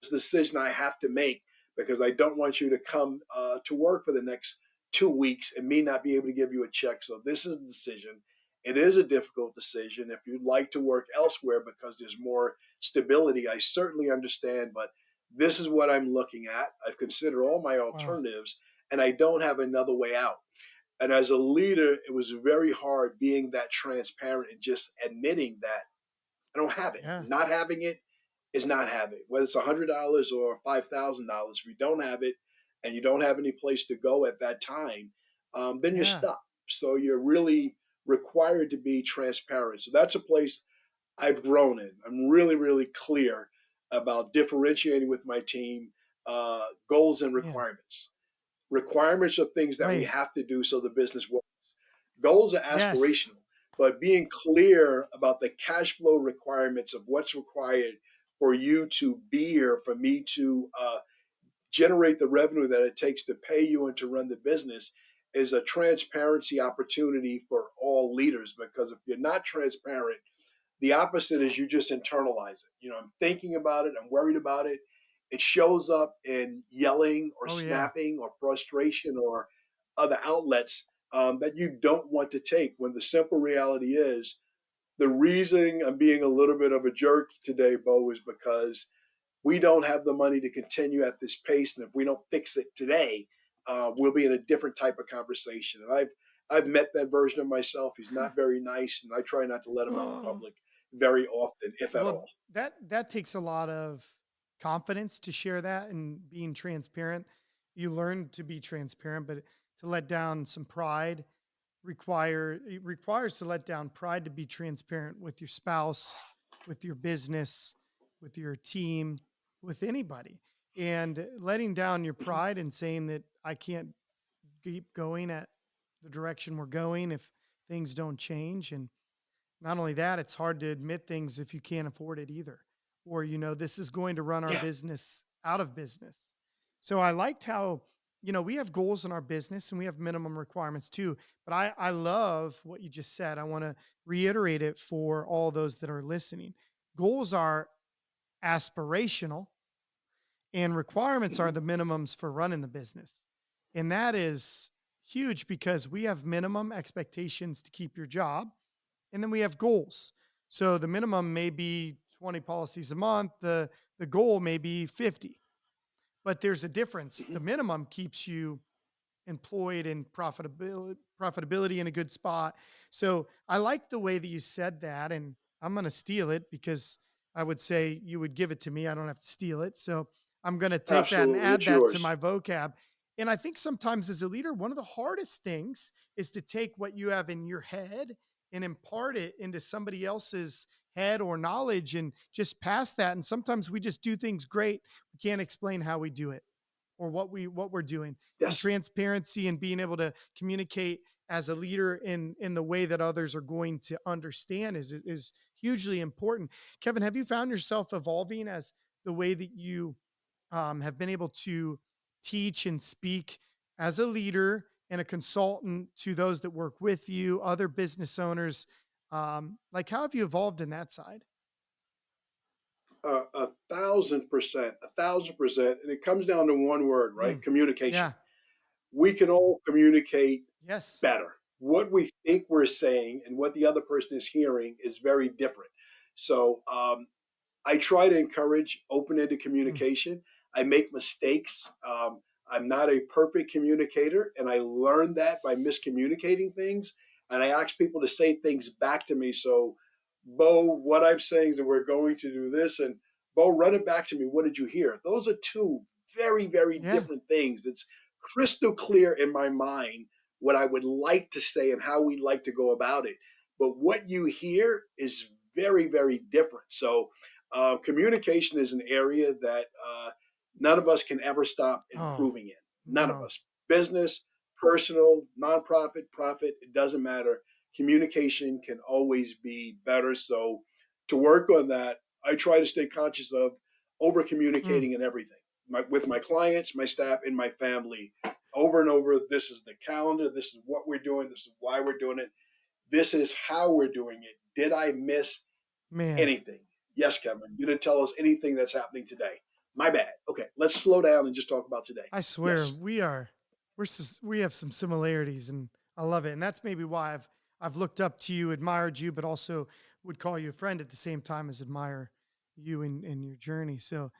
decision I have to make because I don't want you to come to work for the next 2 weeks and me not be able to give you a check. So this is the decision. It is a difficult decision. If you'd like to work elsewhere because there's more stability, I certainly understand, but this is what I'm looking at. I've considered all my Wow. alternatives and I don't have another way out. And as a leader, it was very hard being that transparent and just admitting that I don't have it. Yeah. Not having it is not having it. Whether it's $100 or $5,000, if you don't have it and you don't have any place to go at that time, then you're Yeah. stuck. So you're really required to be transparent. So that's a place I've grown in. I'm really, really clear about differentiating with my team goals and Man. requirements. Requirements are things that we Right. have to do so the business works. Goals are Yes. aspirational, but being clear about the cash flow requirements of what's required for you to be here, for me to generate the revenue that it takes to pay you and to run the business is a transparency opportunity for all leaders. Because if you're not transparent, the opposite is you just internalize it. I'm thinking about it, I'm worried about it. It shows up in yelling or Oh yeah. snapping or frustration or other outlets that you don't want to take. When the simple reality is, the reason I'm being a little bit of a jerk today, Bo, is because we don't have the money to continue at this pace, and if we don't fix it today, we'll be in a different type of conversation. And I've met that version of myself. He's not very nice, and I try not to let him out in public very often, if at Well, all. that takes a lot of confidence to share that and being transparent. You learn to be transparent, but to let down some pride it requires to let down pride to be transparent with your spouse, with your business, with your team, with anybody. And letting down your pride and saying that I can't keep going at the direction we're going if things don't change. And not only that, it's hard to admit things if you can't afford it either. Or, this is going to run our Yeah. business out of business. So I liked how, we have goals in our business and we have minimum requirements too. But I love what you just said. I want to reiterate it for all those that are listening. Goals are aspirational and requirements are Mhm. the minimums for running the business. And that is huge because we have minimum expectations to keep your job and then we have goals. So the minimum may be 20 policies a month, the goal may be 50. But there's a difference. The Mhm. minimum keeps you employed and profitability in a good spot. So I like the way that you said that, and I'm going to steal it because I would say you would give it to me. I don't have to steal it. So I'm going to take that and Absolutely. add It's that to yours. my vocab. And I think sometimes as a leader, one of the hardest things is to take what you have in your head and impart it into somebody else's head or knowledge and just pass that. And sometimes we just do things great. We can't explain how we do it or what we're doing. And Yes. transparency and being able to communicate as a leader in the way that others are going to understand is hugely important. Kevin, have you found yourself evolving as the way that you have been able to teach and speak as a leader and a consultant to those that work with you, other business owners? Like, how have you evolved in that side? 1,000%, 1,000%. And it comes down to one word, right? Mm, Communication. yeah. We can all communicate Yes. better. What we think we're saying and what the other person is hearing is very different. So I try to encourage open-ended Mm, communication. I make mistakes. I'm not a perfect communicator, and I learned that by miscommunicating things. And I ask people to say things back to me. So, Beau, what I'm saying is that we're going to do this, and Beau, run it back to me. What did you hear? Those are two very, very yeah. different things. It's crystal clear in my mind what I would like to say and how we'd like to go about it. But what you hear is very, very different. So, communication is an area that none of us can ever stop Oh, improving in. None of no. us. Business, personal, nonprofit, profit, it doesn't matter. Communication can always be better. So, to work on that, I try to stay conscious of over Mm, communicating in everything with my clients, my staff, and my family over and over. This is the calendar. This is what we're doing. This is why we're doing it. This is how we're doing it. Did I miss man. anything? Yes, Kevin. You didn't tell us anything that's happening today. My bad. Okay, let's slow down and just talk about today. I swear Yes. we are we have some similarities, and I love it. And that's maybe why I've looked up to you, admired you, but also would call you a friend at the same time as admire you in your journey. So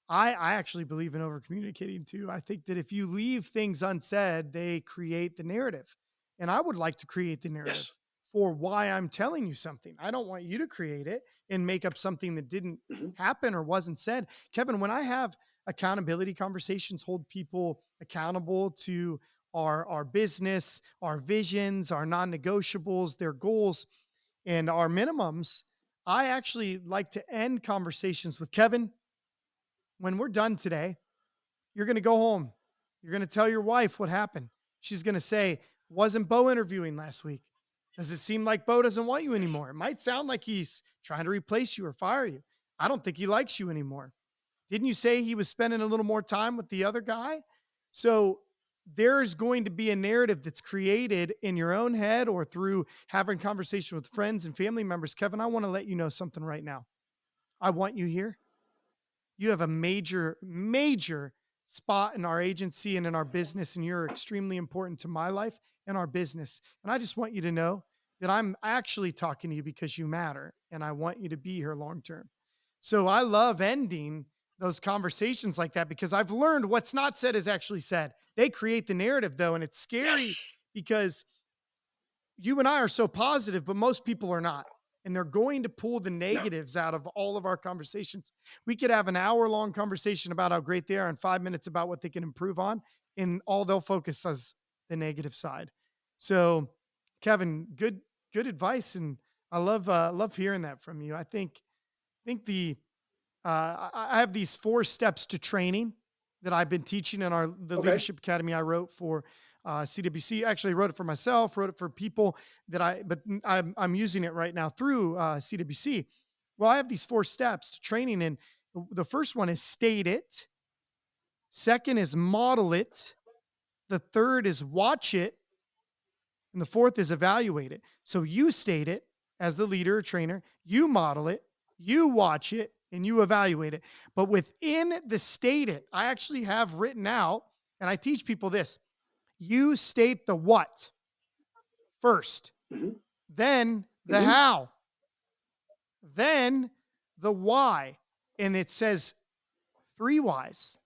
I actually believe in over communicating too. I think that if you leave things unsaid, they create the narrative. And I would like to create the narrative Yes. for why I'm telling you something. I don't want you to create it and make up something that didn't Mhm. happen or wasn't said. Kevin, when I have accountability conversations, hold people accountable to our business, our visions, our non-negotiables, their goals, and our minimums. I actually like to end conversations with Kevin. When we're done today, you're going to go home. You're going to tell your wife what happened. She's going to say, "Wasn't Beau interviewing last week? Does it seem like Beau doesn't want you Yes. anymore? It might sound like he's trying to replace you or fire you. I don't think he likes you anymore. Didn't you say he was spending a little more time with the other guy?" So there's going to be a narrative that's created in your own head or through having conversation with friends and family members. Kevin, I want to let you know something right now. I want you here. You have a major, major spot in our agency and in our business, and you're extremely important to my life and our business. And I just want you to know that I'm actually talking to you because you matter, and I want you to be here long term. So I love ending those conversations like that because I've learned what's not said is actually said. They create the narrative though, and it's scary Yes. because you and I are so positive, but most people are not. And they're going to pull the No. negatives out of all of our conversations. We could have an hour-long conversation about how great they are and 5 minutes about what they can improve on, and all they'll focus is the negative side. So, Kevin, good advice, and I love hearing that from you. I think I have these 4 steps to training that I've been teaching in the Okay. leadership academy I wrote for CWC. Actually, wrote it for myself, wrote it for people but I'm using it right now through CWC. Well, I have these 4 steps to training, and the first one is state it. Second is model it. The third is watch it, and the fourth is evaluate it. So you state it as the leader or trainer, you model it, you watch it, and you evaluate it. But within the state it, I actually have written out, and I teach people this: you state the what first, Hmm. then the Hmm. how, then the why. And it says 3 whys.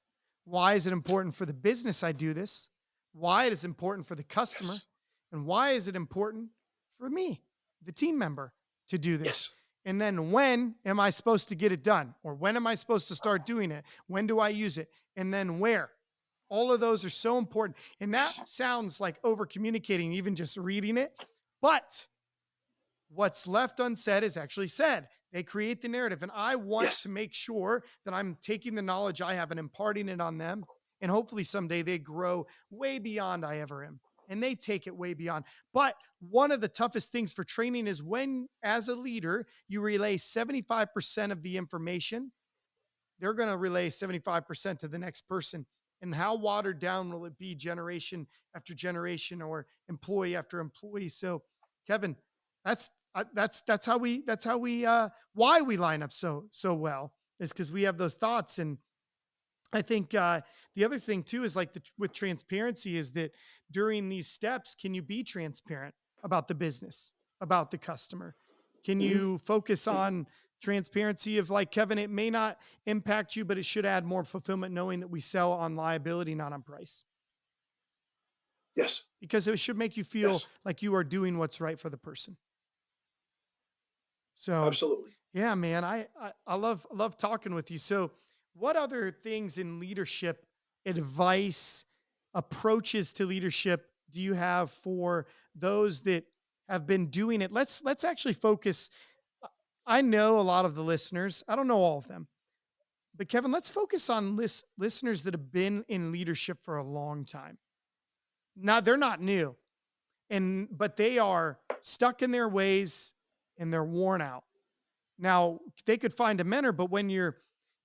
Why is it important for the business I do this? Why it is important for the customer? Yes. And why is it important for me, the team member, to do this? Yes. And then when am I supposed to get it done? Or when am I supposed to start doing it? When do I use it? And then where? All of those are so important. And that Yes. sounds like over communicating, even just reading it. But what's left unsaid is actually said. They create the narrative. And I want to Yes. make sure that I'm taking the knowledge I have and imparting it on them. And hopefully someday they grow way beyond I ever am. And they take it way beyond. But one of the toughest things for training is when, as a leader, you relay 75% of the information, they're going to relay 75% to the next person. And how watered down will it be generation after generation or employee after employee? So, Kevin, that's why we line up so well is because we have those thoughts. And I think the other thing too is like with transparency is that during these steps, can you be transparent about the business, about the customer? Can Hmm. you focus Hmm. on transparency of like Kevin? It may not impact you, but it should add more fulfillment knowing that we sell on liability, not on price, Yes. because it should make you feel Yes. like you are doing what's right for the person. So, Absolutely. yeah, man, I love talking with you. So, what other things in leadership advice, approaches to leadership do you have for those that have been doing it? Let's actually focus. I know a lot of the listeners. I don't know all of them, but Kevin, let's focus on listeners that have been in leadership for a long time. Now, they're not new, and but they are stuck in their ways and they're worn out. Now, they could find a mentor, but when you're,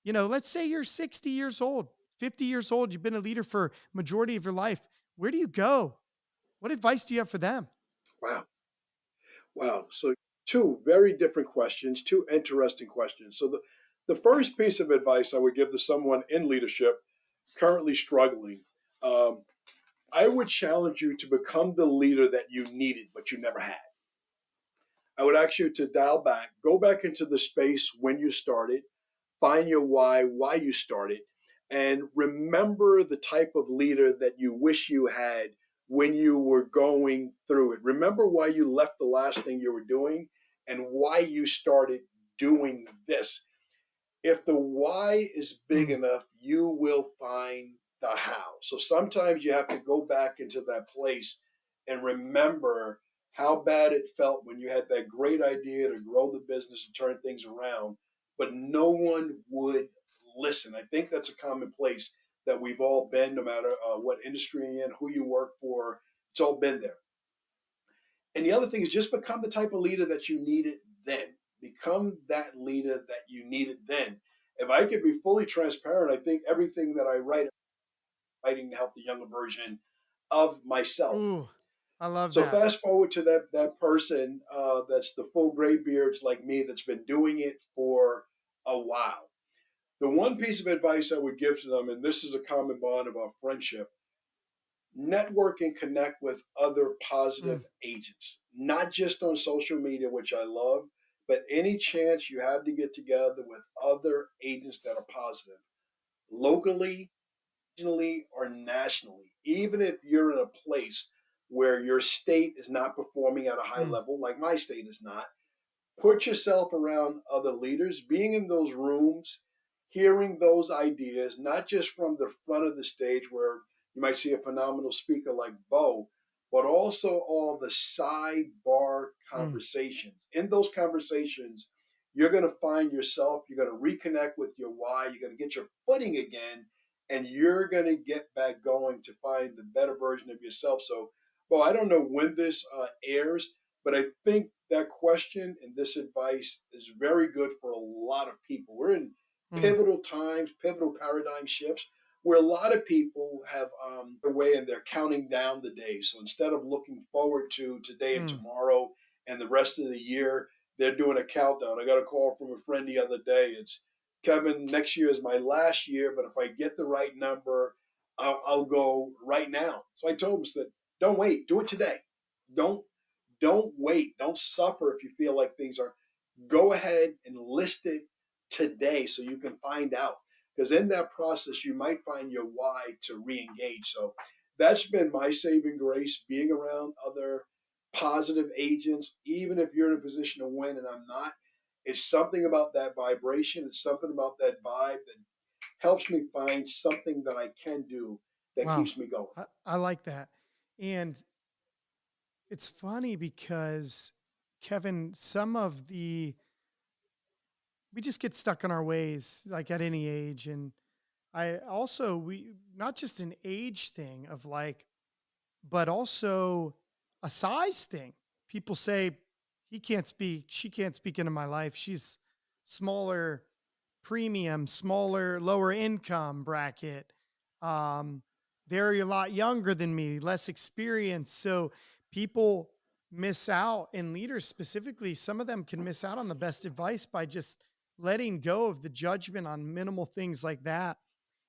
let's say you're 60 years old, 50 years old, you've been a leader for majority of your life. Where do you go? What advice do you have for them? Wow. Wow. So two very different questions, two interesting questions. So the first piece of advice I would give to someone in leadership currently struggling, um, I would challenge you to become the leader that you needed, but you never had. I would ask you to dial back, go back into the space when you started, find your why you started, and remember the type of leader that you wish you had when you were going through it. Remember why you left the last thing you were doing and why you started doing this. If the why is big Mm, enough, you will find the how. So sometimes you have to go back into that place and remember how bad it felt when you had that great idea to grow the business and turn things around, but no one would listen. I think that's a common place that we've all been, no matter what industry you're in, who you work for. It's all been there. And the other thing is just become the type of leader that you needed then. Become that leader that you needed then. If I could be fully transparent, I think everything that I write, I'm writing to help the younger version of myself. ooh, I love So that. fast forward to that person that's the full gray beards like me that's been doing it for a while. The one piece of advice I would give to them, and this is a common bond of our friendship, network and connect with other Mm, positive agents, not just on social media, which I love, but any chance you have to get together with other agents that are positive, locally, regionally, or nationally. Even if you're in a place where your state is not performing at a high mm, level, like my state is not, put yourself around other leaders, being in those rooms, hearing those ideas, not just from the front of the stage where you might see a phenomenal speaker like Beau, but also all the sidebar mm, conversations. In those conversations, you're going to find yourself, you're going to reconnect with your why, you're going to get your footing again, and you're going to get back going to find the better version of yourself. So, Beau, I don't know when this airs, but I think that question and this advice is very good for a lot of people. We're in mm, pivotal times, pivotal paradigm shifts, where a lot of people have their way and they're counting down the days. So instead of looking forward to today and mm, tomorrow and the rest of the year, they're doing a countdown. I got a call from a friend the other day. It's Kevin, next year is my last year, but if I get the right number, I'll go right now. So I told him, I said, don't wait, do it today. Don't don't wait. Don't suffer if you feel like things are. Go ahead and list it today so you can find out. Because in that process, you might find your why to re engage. So that's been my saving grace, being around other positive agents, even if you're in a position to win and I'm not. It's something about that vibration. It's something about that vibe that helps me find something that I can do that wow. keeps me going. I like that. And it's funny because Kevin, we just get stuck in our ways, like at any age. And I also, not just an age thing of like, but also a size thing. People say, he can't speak, she can't speak into my life. She's smaller premium, smaller, lower income bracket. Um, they're a lot younger than me, less experience. So people miss out, and leaders specifically, some of them can miss out on the best advice by just letting go of the judgment on minimal things like that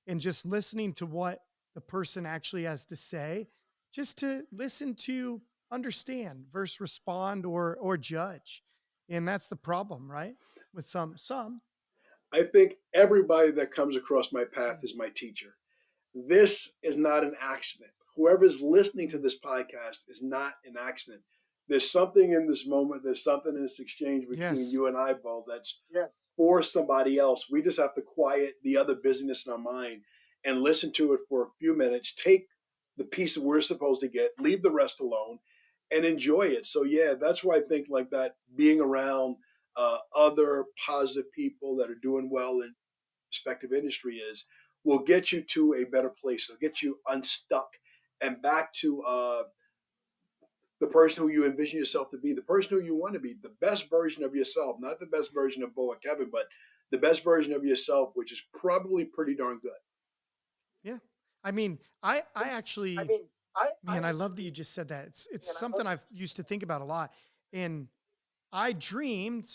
and just listening to what the person actually has to say, just to listen to understand versus respond or judge. And that's the problem, right? With some. I think everybody that comes across my path Mm, is my teacher. This is not an accident. Whoever's listening to mm. this podcast is not an accident. There's something in this moment, there's something in this exchange between Yes. you and I, Bo, that's for somebody else. We just have to quiet the other busyness in our mind and listen to it for a few minutes, take the piece that we're supposed to get, leave the rest alone, and enjoy it. So, yeah, that's why I think like that being around other positive people that are doing well in respective industry is will get you to a better place. It'll get you unstuck and back to the person who you envision yourself to be, the person who you want to be, the best version of yourself, not the best version of Beau and Kevin, but the best version of yourself, which is probably pretty darn good. Yeah. I mean, I actually, man, I love that you just said that. It's something I've used to think about a lot. And I dreamed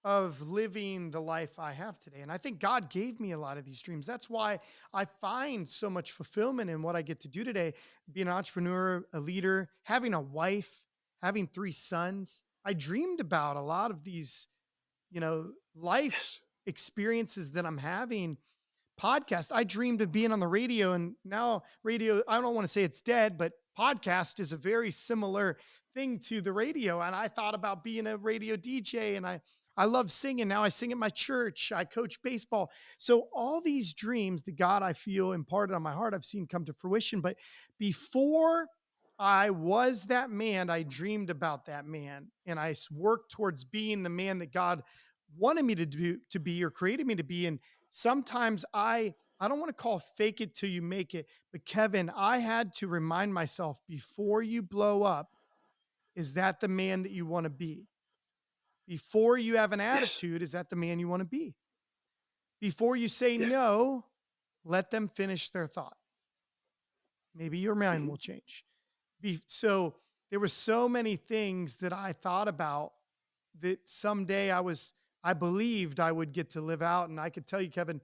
of living the life I have today. And I think God gave me a lot of these dreams. That's why I find so much fulfillment in what I get to do today, being an entrepreneur, a leader, having a wife, having 3 sons. I dreamed about a lot of these, life Yes. experiences that I'm having. Podcast. I dreamed of being on the radio, and now radio, I don't want to say it's dead, but podcast is a very similar thing to the radio. And I thought about being a radio DJ, and I love singing. Now I sing at my church. I coach baseball. So all these dreams that God I feel imparted on my heart, I've seen come to fruition. But before I was that man, I dreamed about that man, and I worked towards being the man that God wanted me to be or created me to be. And sometimes I don't want to call fake it till you make it, but Kevin, I had to remind myself before you blow up, is that the man that you want to be? Before you have an Yes. attitude, is that the man you want to be? Before you say Yeah. no, let them finish their thought. Maybe your mind Mm-hmm. will change. So there were so many things that I thought about that someday I believed I would get to live out. And I could tell you, Kevin,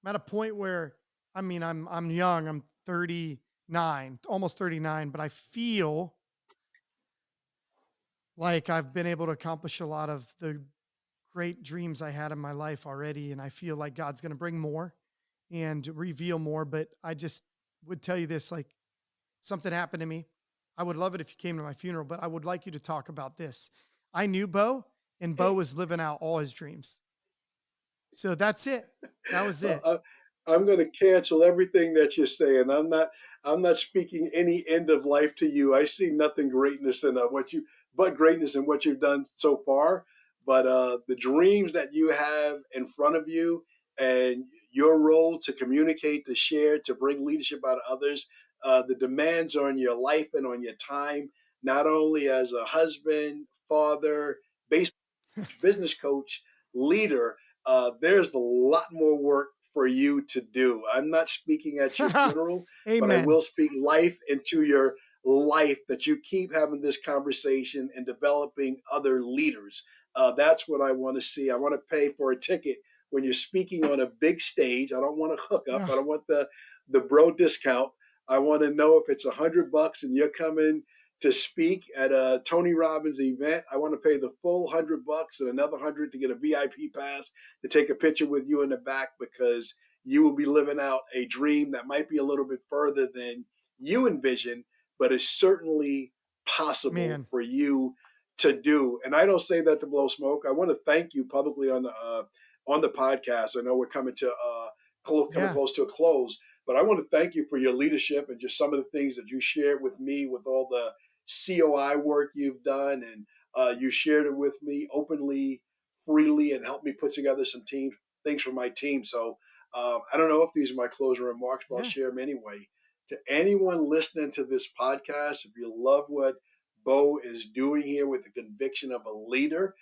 I'm at a point where, I mean, I'm young. I'm 39, almost 39, but I feel like I've been able to accomplish a lot of the great dreams I had in my life already. And I feel like God's going to bring more and reveal more. But I just would tell you this, like, something happened to me. I would love it if you came to my funeral, but I would like you to talk about this. I knew Beau, and Beau was living out all his dreams. So that's it. That was Well, it. I'm going to cancel everything that you're saying. I'm not speaking any end of life to you. I see nothing greatness in but greatness in what you've done so far. But the dreams that you have in front of you and your role to communicate, to share, to bring leadership out of others, the demands on your life and on your time, not only as a husband, father, baseball business coach, leader, there's a lot more work for you to do. I'm not speaking at your funeral, but I Amen. will speak life into your life that you keep having this conversation and developing other leaders. That's what I want to see. I want to pay for a ticket when you're speaking on a big stage. I don't want to hook up. I Yeah. don't want the bro discount. I want to know if it's $100 and you're coming to speak at a Tony Robbins event. I want to pay the full $100 and another 100 to get a VIP pass to take a picture with you in the back because you will be living out a dream that might be a little bit further than you envision, but it's certainly possible Man. for you to do. And I don't say that to blow smoke. I want to thank you publicly on the podcast. I know we're coming to coming Yeah. close to a close, but I want to thank you for your leadership and just some of the things that you shared with me with all the COI work you've done and You shared it with me openly, freely, and helped me put together some team things for my team. So I don't know if these are my closing remarks, but I'll Yeah. share them anyway. To anyone listening to this podcast, if you love what Beau is doing here with the conviction of a leader,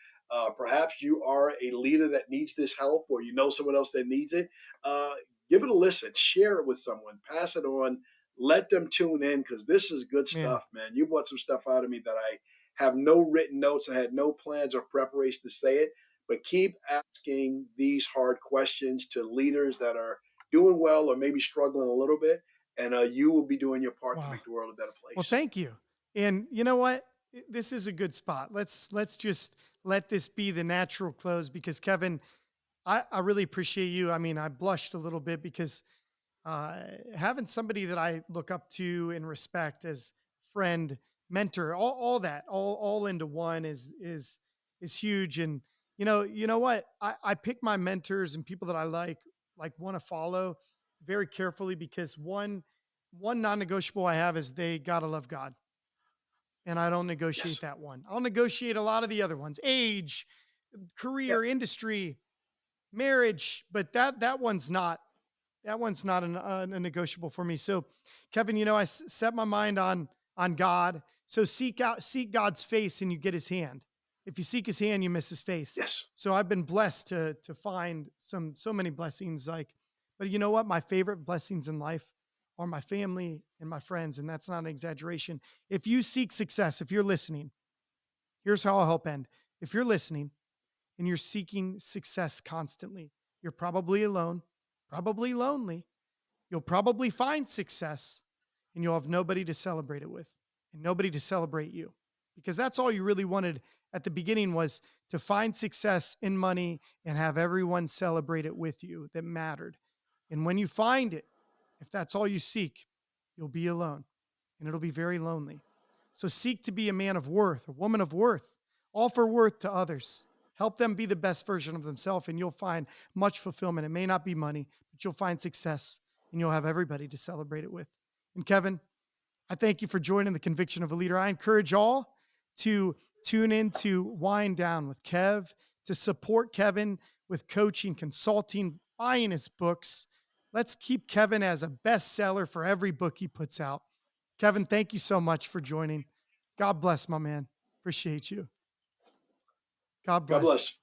perhaps you are a leader that needs this help, or you know someone else that needs it. Uh, Give it a listen, share it with someone, pass it on, let them tune in because this is good Man. stuff, man. You brought some stuff out of me that I have no written notes. I had no plans or preparation to say it, but keep asking these hard questions to leaders that are doing well or maybe struggling a little bit, and you will be doing your part to Wow. make the world a better Well, place. thank you. And you know what? This is a good spot. Let's just let this be the natural close because Kevin, I really appreciate you. I mean, I blushed a little bit because having somebody that I look up to and respect as friend, mentor, all that, all into one is huge. And you know what? I pick my mentors and people that I like want to follow very carefully because one non-negotiable I have is they gotta love God. And I don't negotiate Yes. that one. I'll negotiate a lot of the other ones, age, Yep. career, industry, marriage, but that one's not a negotiable for me. So, Kevin, I set my mind on God. So seek God's face, and you get His hand. If you seek His hand, you miss His face. Yes. So I've been blessed to find so many blessings. But you know what? My favorite blessings in life are my family and my friends, and that's not an exaggeration. If you seek success, if you're listening, here's how I'll help end. If you're listening and you're seeking success constantly, you're probably alone, probably lonely. You'll probably find success and you'll have nobody to celebrate it with and nobody to celebrate you because that's all you really wanted at the beginning was to find success in money and have everyone celebrate it with you that mattered. And when you find it, if that's all you seek, you'll be alone and it'll be very lonely. So seek to be a man of worth, a woman of worth. Offer worth to others. Help them be the best version of themselves, and you'll find much fulfillment. It may not be money, but you'll find success and you'll have everybody to celebrate it with. And Kevin, I thank you for joining the Conviction of a Leader. I encourage all to tune in to Wind Down with Kev, to support Kevin with coaching, consulting, buying his books. Let's keep Kevin as a bestseller for every book he puts out. Kevin, thank you so much for joining. God bless, my man. Appreciate you. God God bless. bless.